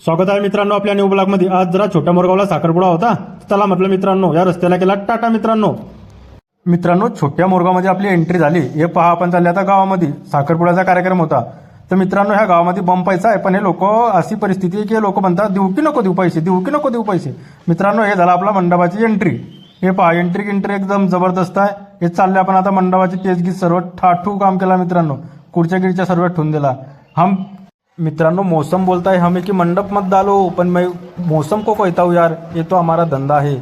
स्वागत आहे मित्रांनो आपल्या न्यू ब्लॉगमध्ये। आज जरा छोट्या मोरगावला साखरपुडा होता, चला म्हटलं मित्रांनो या रस्त्याला केला टाटा। मित्रांनो छोट्या मोरगावमध्ये आपली एंट्री झाली। हे पहा आपण चालले आता गावामध्ये, साखरपुड्याचा कार्यक्रम होता। तर मित्रांनो ह्या गावामध्ये बंब पाहायचा आहे, पण हे लोक अशी परिस्थिती आहे की लोक म्हणतात देऊ की नको देऊ पैसे, देऊ की नको देऊ पैसे। मित्रांनो हे झालं आपला मंडपाची एंट्री। हे पहा एंट्री एकदम जबरदस्त आहे। हे चालले आपण आता मंडपाची टेजगीत सर्व ठाठू काम केला मित्रांनो, खुर्च्या गिरच्या सर्व ठेवून दिला। हम मित्रांनो मौसम बोलता है हमें कि मंडप मत डालो, पर मैं मौसम को कहता हूँ यार ये तो हमारा धंधा है,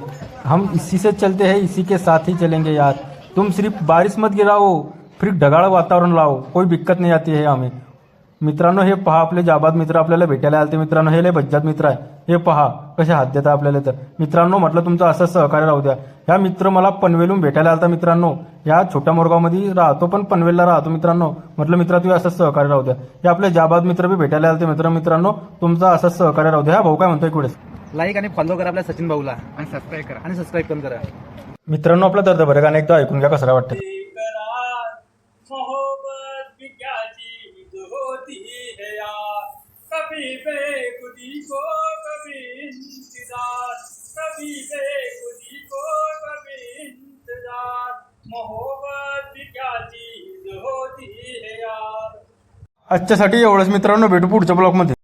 हम इसी से चलते हैं, इसी के साथ ही चलेंगे यार। तुम सिर्फ बारिश मत गिराओ, फिर ढगाळ वातावरण लाओ, कोई दिक्कत नहीं आती है हमें। मित्रांनो हे पहा आपले जाबाद मित्र आपल्याला भेटायला आलते मित्रांनो, हे लय बज्जात मित्र आहे। हे पहा कसे हात देतात आपल्याला। तर मित्रांनो म्हटलं तुमचं असं सहकार्य राहू द्या। ह्या मित्र मला पनवेलहून भेटायला आलता मित्रांनो, या छोट्या मोरगावमध्ये राहतो पण पनवेलला राहतो मित्रांनो। म्हटलं मित्रा तुम्ही असं सहकार्य राहू द्या। हे आपले जाबाद मित्र बी भेटायला आलते मित्रांनो, तुमचं असं सहकार्य राहू द्या। हा भाऊ काय म्हणतोय पुढे लाईक आणि फॉलो करा आपल्या सचिन भाऊला आणि सबस्क्राईब पण करा। मित्रांनो आपलं दर्द बरं गाणं एकदा ऐकून घ्या कसं वाटतं। कभी बेखुदी को कभी इंतजार, कभी बेखुदी को कभी इंतजार, मोहब्बत भी क्या चीज होती है यार। आजच्यासाठी एवढंच मित्रांनो, भेटू पुढच्या ब्लॉगमध्ये।